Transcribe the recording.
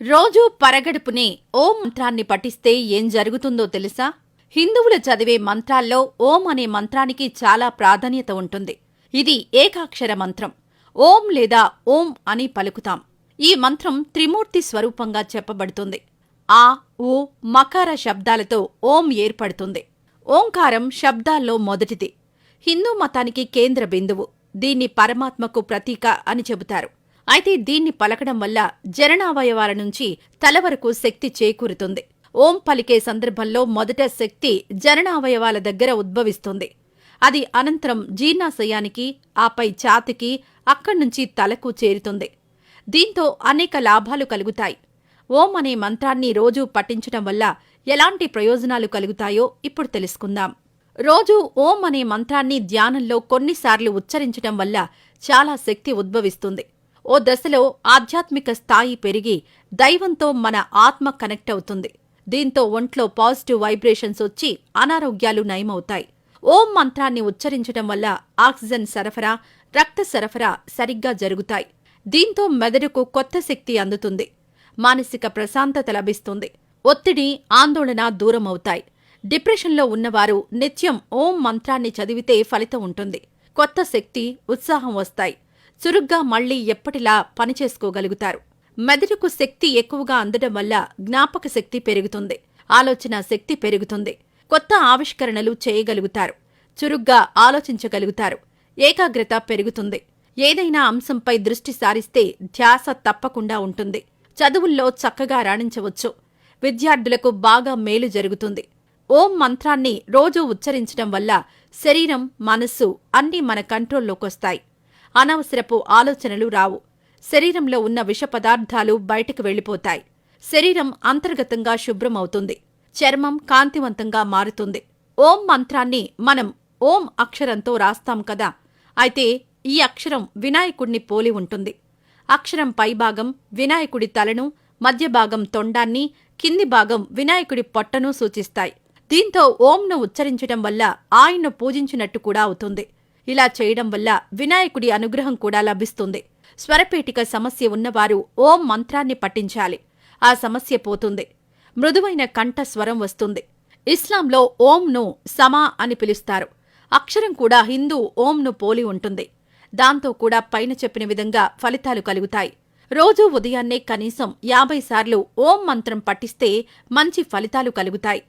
రోజూ పరగడుపునే ఓం మంత్రాన్ని పఠిస్తే ఏం జరుగుతుందో తెలుసా? హిందువులు చదివే మంత్రాల్లో ఓం అనే మంత్రానికి చాలా ప్రాధాన్యత ఉంటుంది. ఇది ఏకాక్షర మంత్రం. ఓం లేదా ఓం అని పలుకుతాం. ఈ మంత్రం త్రిమూర్తి స్వరూపంగా చెప్పబడుతుంది. ఆ, ఊ, మకార శబ్దాలతో ఓం ఏర్పడుతుంది. ఓంకారం శబ్దాల్లో మొదటిది. హిందూ మతానికి కేంద్ర బిందువు. దీన్ని పరమాత్మకు ప్రతీక అని చెబుతారు. అయితే దీన్ని పలకడం వల్ల జననావయవాల నుంచి తల వరకు శక్తి చేకూరుతుంది. ఓం పలికే సందర్భంలో మొదట శక్తి జననావయవాల దగ్గర ఉద్భవిస్తుంది. అది అనంతరం జీర్ణాశయానికి, ఆపై ఛాతీకి, అక్కడ్నుంచి తలకు చేరుతుంది. దీంతో అనేక లాభాలు కలుగుతాయి. ఓం అనే మంత్రాన్ని రోజూ పఠించటం వల్ల ఎలాంటి ప్రయోజనాలు కలుగుతాయో ఇప్పుడు తెలుసుకుందాం. రోజూ ఓం అనే మంత్రాన్ని ధ్యానంలో కొన్నిసార్లు ఉచ్చరించటం వల్ల చాలా శక్తి ఉద్భవిస్తుంది. ఓ దశలో ఆధ్యాత్మిక స్థాయి పెరిగి దైవంతో మన ఆత్మ కనెక్ట్ అవుతుంది. దీంతో ఒంట్లో పాజిటివ్ వైబ్రేషన్స్ వచ్చి అనారోగ్యాలు నయమవుతాయి. ఓం మంత్రాన్ని ఉచ్చరించటం వల్ల ఆక్సిజన్ సరఫరా, రక్త సరఫరా సరిగ్గా జరుగుతాయి. దీంతో మెదడుకు కొత్త శక్తి అందుతుంది. మానసిక ప్రశాంతత లభిస్తుంది. ఒత్తిడి, ఆందోళన దూరమవుతాయి. డిప్రెషన్లో ఉన్నవారు నిత్యం ఓం మంత్రాన్ని చదివితే ఫలితం ఉంటుంది. కొత్త శక్తి, ఉత్సాహం వస్తాయి. చురుగ్గా మళ్లీ ఎప్పటిలా పనిచేసుకోగలుగుతారు. మెదడుకు శక్తి ఎక్కువగా అందడం వల్ల జ్ఞాపక శక్తి పెరుగుతుంది. ఆలోచన శక్తి పెరుగుతుంది. కొత్త ఆవిష్కరణలు చేయగలుగుతారు. చురుగ్గా ఆలోచించగలుగుతారు. ఏకాగ్రత పెరుగుతుంది. ఏదైనా అంశంపై దృష్టి సారిస్తే ధ్యాస తప్పకుండా ఉంటుంది. చదువుల్లో చక్కగా రాణించవచ్చు. విద్యార్థులకు బాగా మేలు జరుగుతుంది. ఓం మంత్రాన్ని రోజూ ఉచ్చరించడం వల్ల శరీరం, మనస్సు అన్నీ మన కంట్రోల్లోకొస్తాయి. అనవసరపు ఆలోచనలు రావు. శరీరంలో ఉన్న విష పదార్థాలు బయటకు వెళ్లిపోతాయి. శరీరం అంతర్గతంగా శుభ్రమవుతుంది. చర్మం కాంతివంతంగా మారుతుంది. ఓం మంత్రాన్ని మనం ఓం అక్షరంతో రాస్తాం కదా. అయితే ఈ అక్షరం వినాయకుడిని పోలి ఉంటుంది. అక్షరం పైభాగం వినాయకుడి తలను, మధ్య భాగం తొండాన్ని, కింది భాగం వినాయకుడి పొట్టను సూచిస్తాయి. దీంతో ఓంను ఉచ్చరించడం వల్ల ఆయన్ను పూజించినట్టు కూడా అవుతుంది. ఇలా చేయడం వల్ల వినాయకుడి అనుగ్రహం కూడా లభిస్తుంది. స్వరపేటిక సమస్య ఉన్నవారు ఓం మంత్రాన్ని పఠించాలి. ఆ సమస్య పోతుంది. మృదువైన కంఠ స్వరం వస్తుంది. ఇస్లాంలో ఓంను సమా అని పిలుస్తారు. అక్షరం కూడా హిందూ ఓంను పోలి ఉంటుంది. దాంతో కూడా పైన చెప్పిన విధంగా ఫలితాలు కలుగుతాయి. రోజూ ఉదయాన్నే కనీసం 50 సార్లు ఓం మంత్రం పఠిస్తే మంచి ఫలితాలు కలుగుతాయి.